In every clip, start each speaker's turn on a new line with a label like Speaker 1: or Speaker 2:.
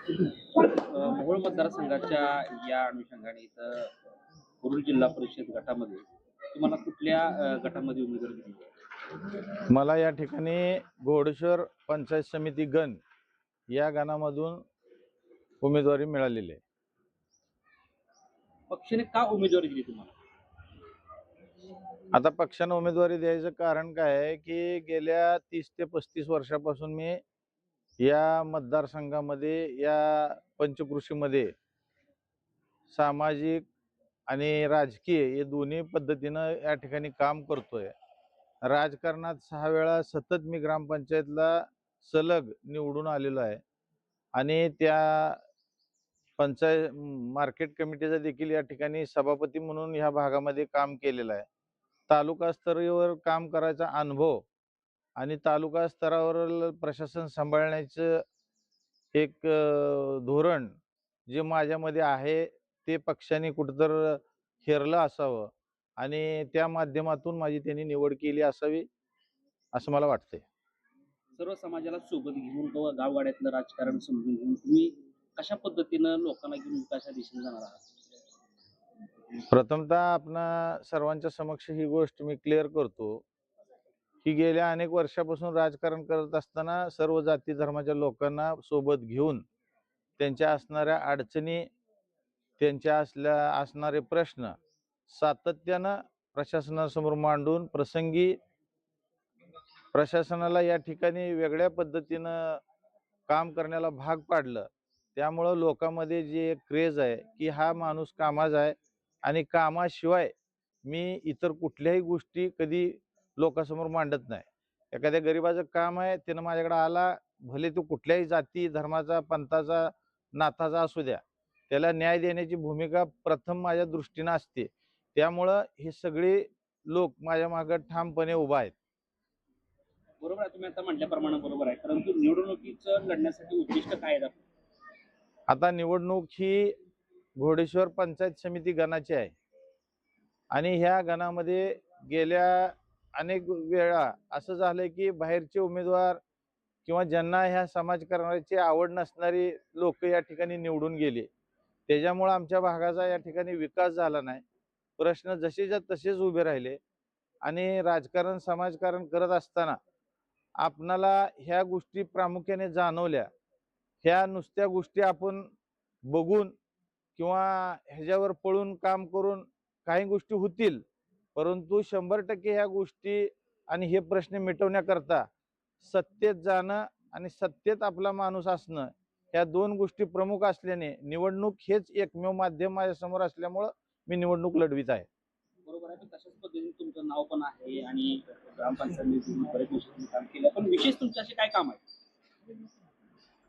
Speaker 1: मोहोळ मतदारसंघाच्या या अनुषंगाने इथं मुरुड जिल्हा परिषद गटामध्ये तुम्हाला कुठल्या गटामध्ये उमेदवारी दिली आहे?
Speaker 2: मला या ठिकाणी घोडेश्वर पंचायत समिती गण या गणामधून उमेदवारी मिळालेली आहे.
Speaker 1: पक्षाने का उमेदवारी दिली तुम्हाला?
Speaker 2: आता पक्षानं उमेदवारी द्यायचं कारण काय आहे की गेल्या 30 ते 35 वर्षापासून मी या मतदारसंघामध्ये या पंचकृषीमध्ये सामाजिक आणि राजकीय हे दोन्ही पद्धतीनं या ठिकाणी काम करतोय. राजकारणात 6 वेळा सतत मी ग्रामपंचायतला सलग निवडून आलेलो आहे आणि त्या पंचायत मार्केट कमिटीचा देखील या ठिकाणी सभापती म्हणून ह्या भागामध्ये काम केलेलं आहे. तालुका स्तरावर काम करायचा अनुभव आणि तालुका स्तरावर प्रशासन सांभाळण्याचं एक धोरण जे माझ्यामध्ये आहे ते पक्षाने कुठंतर हेरलं असावं आणि त्या माध्यमातून माझी त्यांनी निवड केली असावी असं मला वाटतंय.
Speaker 1: सर्व समाजाला सोबत घेऊन गावगाड्यातलं राजकारण समजून घेऊन तुम्ही कशा पद्धतीनं लोकांना घेऊन विकासाच्या दिशेने जाणार आहात?
Speaker 2: प्रथमतः आपणा सर्वांच्या समक्ष ही गोष्ट मी क्लिअर करतो की गेल्या अनेक वर्षापासून राजकारण करत असताना सर्व जाती धर्माच्या लोकांना सोबत घेऊन त्यांच्या असणाऱ्या अडचणी, त्यांच्या असणारे प्रश्न सातत्यानं प्रशासनासमोर मांडून प्रसंगी प्रशासनाला या ठिकाणी वेगळ्या पद्धतीनं काम करण्याला भाग पाडलं. त्यामुळं लोकांमध्ये जे क्रेज आहे की हा माणूस कामाचा आहे आणि कामाशिवाय मी इतर कुठल्याही गोष्टी कधी लोकांसमोर मांडत नाही. एखाद्या गरिबाचं काम आहे, त्यानं माझ्याकडे आला, भले तो कुठल्याही जाती धर्माचा, पंथाचा, नाथाचा असू द्या, त्याला न्याय देण्याची भूमिका प्रथम माझ्या दृष्टीनं असते. त्यामुळं हे सगळे लोक माझ्या मागे ठामपणे उभा आहेत.
Speaker 1: बरोबर आहे, तुम्ही आता म्हटल्याप्रमाणे बरोबर आहे. परंतु निवडणुकीचं लढण्यासाठी उद्दिष्ट काय आहे आपलं?
Speaker 2: आता निवडणूक ही घोडेश्वर पंचायत समिती गणाची आहे आणि ह्या गणामध्ये गेल्या अनेक वेळा असं झालंय की बाहेरचे उमेदवार किंवा ज्यांना ह्या समाजकारणाची आवड नसणारी लोक या ठिकाणी निवडून गेले. त्याच्यामुळे आमच्या भागाचा या ठिकाणी विकास झाला नाही. प्रश्न जसेच्या तसेच उभे राहिले आणि राजकारण समाजकारण करत असताना आपणाला ह्या गोष्टी प्रामुख्याने जाणवल्या. ह्या नुसत्या गोष्टी आपण बघून किंवा ह्याच्यावर पळून काम करून काही गोष्टी होतील, परंतु 100% ह्या गोष्टी आणि हे प्रश्न मिटवण्याकरता सत्तेत जाणं आणि सत्तेत आपला माणूस असणं ह्या दोन गोष्टी प्रमुख असल्याने निवडणूक हेच एकमेव माध्यम माझ्यासमोर असल्यामुळं मी निवडणूक लढवीत आहे.
Speaker 1: बरोबर आहे, पण तशाच पद्धतीने तुमचं नाव पण आहे आणि ग्रामपंचायतीमध्ये बरेच वर्ष तुम्ही काम केलं. पण विशेष तुमचे असे काय काम आहे?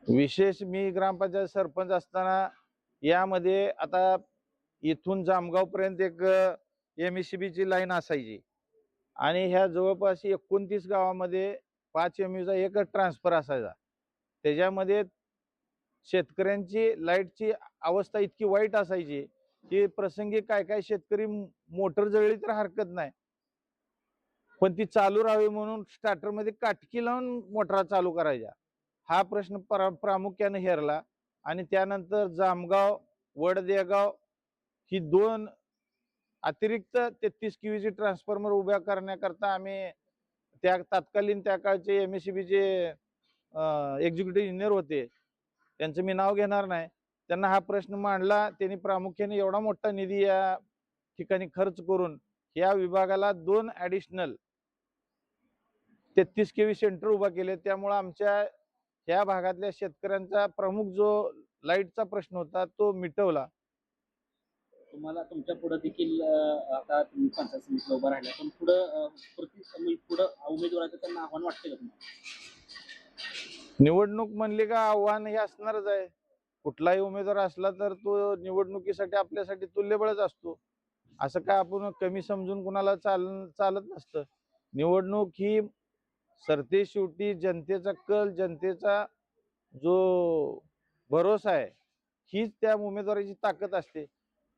Speaker 2: विशेष मी ग्रामपंचायत सरपंच असताना यामध्ये आता इथून जामगाव पर्यंत एक MSCB ची लाईन असायची आणि ह्या जवळपास 29 गावामध्ये 5 MUचा एकच ट्रान्सफर असायचा. त्याच्यामध्ये शेतकऱ्यांची लाईटची अवस्था इतकी वाईट असायची की प्रसंगी काय काय शेतकरी मोटर जळली तर हरकत नाही, पण ती चालू राहावी म्हणून स्टार्टरमध्ये काटकी लावून मोटरा चालू करायच्या. हा प्रश्न प्रामुख्याने हेरला आणि त्यानंतर जामगाव, वडदेगाव ही दोन अतिरिक्त 33 केवीची ट्रान्सफॉर्मर उभ्या करण्याकरता आम्ही त्या तत्कालीन त्या काळचे MSCBचे एक्झिक्युटिव्ह इंजिनियर होते, त्यांचं मी नाव घेणार नाही, त्यांना हा प्रश्न मांडला. त्यांनी प्रामुख्याने एवढा मोठा निधी या ठिकाणी खर्च करून या विभागाला 2 ॲडिशनल 33 केवी सेंटर उभा केले. त्यामुळे आमच्या या भागातल्या शेतकऱ्यांचा प्रमुख जो लाईटचा प्रश्न होता तो मिटवला.
Speaker 1: तुम्हाला तुमच्या पुढे देखील आता तुम्ही पंचायत समितीला उभा राहिला, पण पुढं उमेदवाराचं त्यांना आव्हान वाटते का तुम्हाला?
Speaker 2: निवडणूक म्हणली का आव्हान हे असणारच आहे. कुठलाही उमेदवार असला तर तो निवडणुकीसाठी आपल्यासाठी तुल्यबळच असतो. असं काय आपण कमी समजून कुणाला चालत नसतं. निवडणूक ही सरते शेवटी जनतेचा कल, जनतेचा जो भरोसा आहे, हीच त्या उमेदवाराची ताकद असते.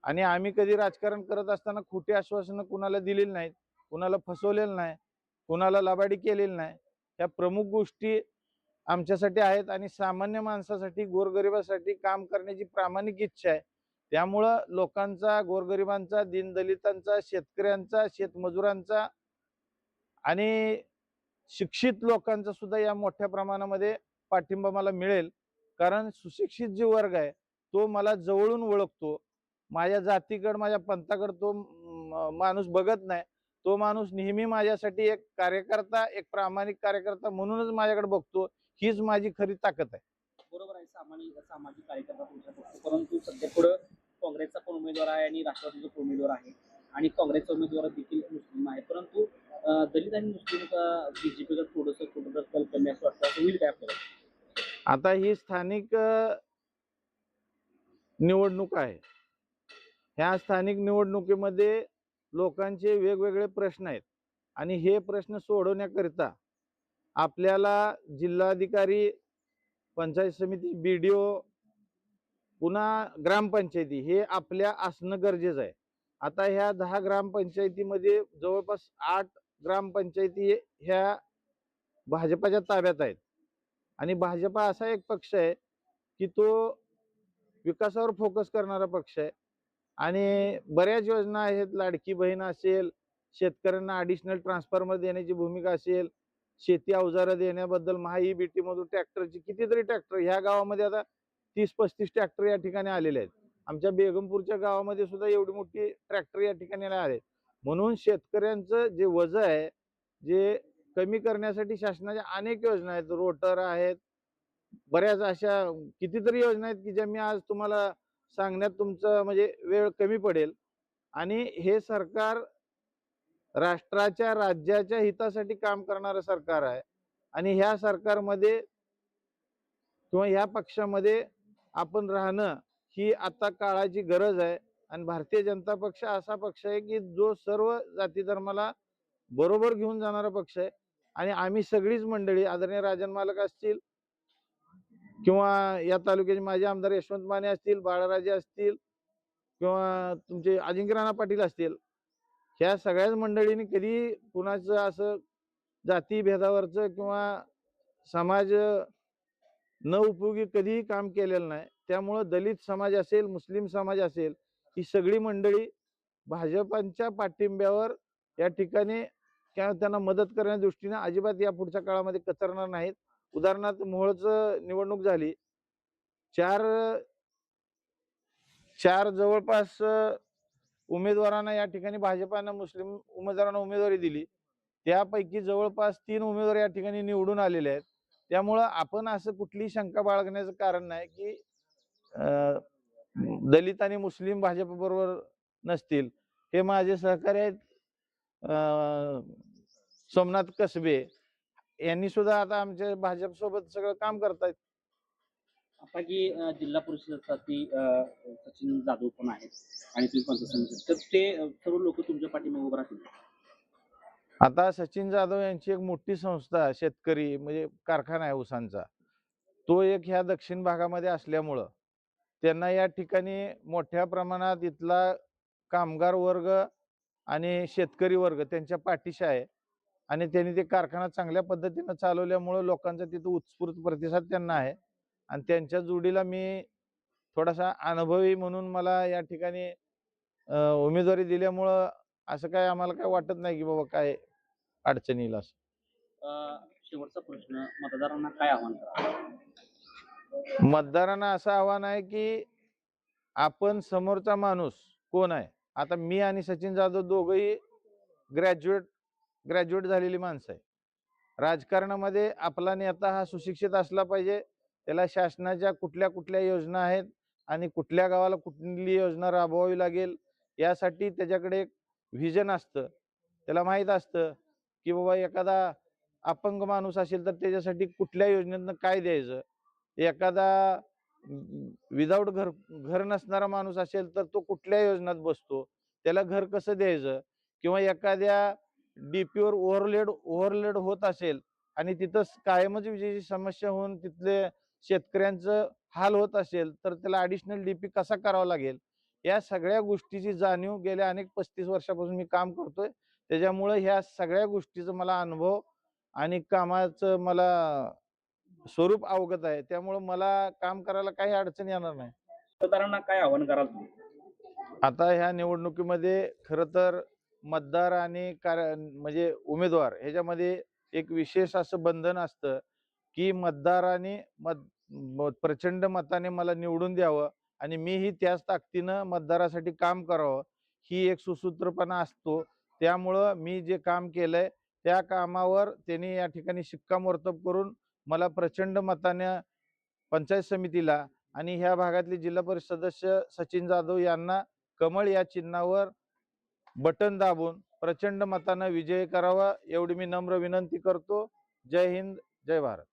Speaker 2: आणि आम्ही कधी राजकारण करत असताना खोटी आश्वासनं कुणाला दिलेली नाहीत, कुणाला फसवलेलं नाही, कुणाला लबाडी केलेली नाही. ह्या प्रमुख गोष्टी आमच्यासाठी आहेत आणि सामान्य माणसासाठी गोरगरिबासाठी काम करण्याची प्रामाणिक इच्छा आहे. त्यामुळं लोकांचा, गोरगरिबांचा, दीनदलितांचा, शेतकऱ्यांचा, शेतमजुरांचा आणि शिक्षित लोकांचा सुद्धा या मोठ्या प्रमाणामध्ये पाठिंबा मला मिळेल. कारण सुशिक्षित जो वर्ग आहे तो मला जवळून ओळखतो. माझ्या जातीकडं, माझ्या पंथाकडं तो माणूस बघत नाही. तो माणूस नेहमी माझ्यासाठी एक कार्यकर्ता, एक प्रामाणिक कार्यकर्ता म्हणूनच माझ्याकडे बघतो. हीच माझी खरी ताकद आहे.
Speaker 1: बरोबर आहे, सामाजिक कार्यकर्ता तुमच्या पक्ष, परंतु सध्या पुढं काँग्रेसचा पण उमेदवार आहे आणि राष्ट्रवादीचा पण उमेदवार आहे आणि काँग्रेसचा उमेदवार देखील मुस्लिम आहे. परंतु दलित आणि मुस्लिम बीजेपीकडे थोडंसं कल कमी असं वाटतं. असं होईल काय आपल्याला?
Speaker 2: आता ही स्थानिक निवडणूक आहे. ह्या स्थानिक निवडणुकीमध्ये लोकांचे वेगवेगळे प्रश्न आहेत आणि हे प्रश्न सोडवण्याकरिता आपल्याला जिल्हाधिकारी, पंचायत समिती, BDO, पुन्हा ग्रामपंचायती हे आपल्या असणं गरजेचं आहे. आता ह्या 10 ग्रामपंचायतीमध्ये जवळपास 8 ग्रामपंचायती ह्या भाजपाच्या ताब्यात आहेत आणि भाजपा असा एक पक्ष आहे की तो विकासावर फोकस करणारा पक्ष आहे आणि बऱ्याच योजना आहेत. लाडकी बहीण असेल, शेतकऱ्यांना ॲडिशनल ट्रान्सफॉर्मर देण्याची भूमिका असेल, शेती अवजारं देण्याबद्दल महाईबीटी मधून ट्रॅक्टरची कितीतरी ट्रॅक्टर ह्या गावामध्ये आता 30-35 ट्रॅक्टर या ठिकाणी आलेले आहेत. आमच्या बेगमपूरच्या गावामध्ये सुद्धा एवढी मोठी ट्रॅक्टर या ठिकाणी आले. म्हणून शेतकऱ्यांचं जे वजन आहे जे कमी करण्यासाठी शासनाच्या अनेक योजना आहेत. रोटर आहेत, बऱ्याच अशा कितीतरी योजना आहेत की ज्या मी आज तुम्हाला सांगण्यात तुमचं म्हणजे वेळ कमी पडेल. आणि हे सरकार राष्ट्राच्या, राज्याच्या हितासाठी काम करणारं सरकार आहे आणि ह्या सरकारमध्ये किंवा ह्या पक्षामध्ये आपण राहणं ही आता काळाची गरज आहे. आणि भारतीय जनता पक्ष असा पक्ष आहे की जो सर्व जाती धर्माला बरोबर घेऊन जाणारा पक्ष आहे. आणि आम्ही सगळीच मंडळी, आदरणीय राजन मालक असतील किंवा या तालुक्याचे माजी आमदार यशवंत माने असतील, बाळाराजे असतील किंवा तुमचे अजिंक्य राणा पाटील असतील, ह्या सगळ्याच मंडळींनी कधी कुणाचं असं जाती भेदावरचं किंवा समाज न उपयोगी कधीही काम केलेलं नाही. त्यामुळं दलित समाज असेल, मुस्लिम समाज असेल, ही सगळी मंडळी भाजपांच्या पाठिंब्यावर या ठिकाणी किंवा त्यांना मदत करण्याच्या दृष्टीने अजिबात या पुढच्या काळामध्ये कचरणार नाहीत. उदाहरणार्थ मोहोळचं निवडणूक झाली. चार चार जवळपास उमेदवारांना या ठिकाणी भाजपानं मुस्लिम उमेदवारांना उमेदवारी दिली. त्यापैकी जवळपास 3 उमेदवार या ठिकाणी निवडून आलेले आहेत. त्यामुळं आपण असं कुठलीही शंका बाळगण्याचं कारण नाही की दलित आणि मुस्लिम भाजपबरोबर नसतील. हे माझे सहकारी आहेत सोमनाथ कसबे, यांनी सुद्धा आता आमच्या भाजप सोबत सगळं काम करतायत.
Speaker 1: आता की जिल्हा परिषदेसाठी सचिन जाधव पण आहेत आणि तुम्ही पंचायत समिती, तर ते सर्व लोक तुमच्या पाठीमागे उभं राहतील.
Speaker 2: आता सचिन जाधव यांची एक मोठी संस्था शेतकरी म्हणजे कारखाना आहे ऊसांचा, तो एक ह्या दक्षिण भागामध्ये असल्यामुळं त्यांना या ठिकाणी मोठ्या प्रमाणात इथला कामगार वर्ग आणि शेतकरी वर्ग त्यांच्या पाठीशी आहे आणि त्यांनी ते कारखाना चांगल्या पद्धतीनं चालवल्यामुळं लोकांचा तिथं उत्स्फूर्त प्रतिसाद त्यांना आहे. आणि त्यांच्या जोडीला मी थोडासा अनुभवी म्हणून मला या ठिकाणी उमेदवारी दिल्यामुळं असं काय आम्हाला काय वाटत नाही की बाबा काय अडचण येईल असं.
Speaker 1: शेवटचा प्रश्न, मतदारांना काय आव्हान करा?
Speaker 2: मतदारांना असं आव्हान आहे की आपण समोरचा माणूस कोण आहे. आता मी आणि सचिन जाधव दोघंही ग्रॅज्युएट झालेली माणसं आहे. राजकारणामध्ये आपला नेता हा सुशिक्षित असला पाहिजे. त्याला शासनाच्या कुठल्या कुठल्या योजना आहेत आणि कुठल्या गावाला कुठली योजना राबवावी लागेल यासाठी त्याच्याकडे एक व्हिजन असतं. त्याला माहीत असतं की बाबा एखादा अपंग माणूस असेल तर त्याच्यासाठी कुठल्या योजनेतनं काय द्यायचं. एखादा विदाऊट घर नसणारा माणूस असेल तर तो कुठल्या योजनेत बसतो, त्याला घर कसं द्यायचं. किंवा एखाद्या डीपीवर ओव्हरलोड होत असेल आणि तिथं कायमच विजेची समस्या होऊन तिथले शेतकऱ्यांचं हाल होत असेल तर त्याला ॲडिशनल डीपी कसा करावा लागेल. या सगळ्या गोष्टीची जाणीव गेल्या अनेक 35 वर्षापासून मी काम करतोय. त्याच्यामुळे ह्या सगळ्या गोष्टीचा मला अनुभव आणि कामाचं मला स्वरूप अवगत आहे, त्यामुळं मला काम करायला काही अडचण येणार नाही.
Speaker 1: मतदारांना काय आव्हान कराल तुम्ही?
Speaker 2: आता ह्या निवडणुकीमध्ये खरं तर मतदार आणि म्हणजे उमेदवार ह्याच्यामध्ये एक विशेष असं बंधन असतं की मतदारांनी प्रचंड मताने मला निवडून द्यावं आणि मीही त्याच ताकदीनं मतदारासाठी काम करावं, ही एक सुसूत्रपणा असतो. त्यामुळं मी जे काम केलंय त्या कामावर त्यांनी या ठिकाणी शिक्कामोर्तब करून मला प्रचंड मताने पंचायत समितीला आणि ह्या भागातले जिल्हा परिषद सदस्य सचिन जाधव यांना कमळ या चिन्हावर बटन दाबून प्रचंड मतानं विजयी करावा, एवढी मी नम्र विनंती करतो. जय हिंद, जय भारत.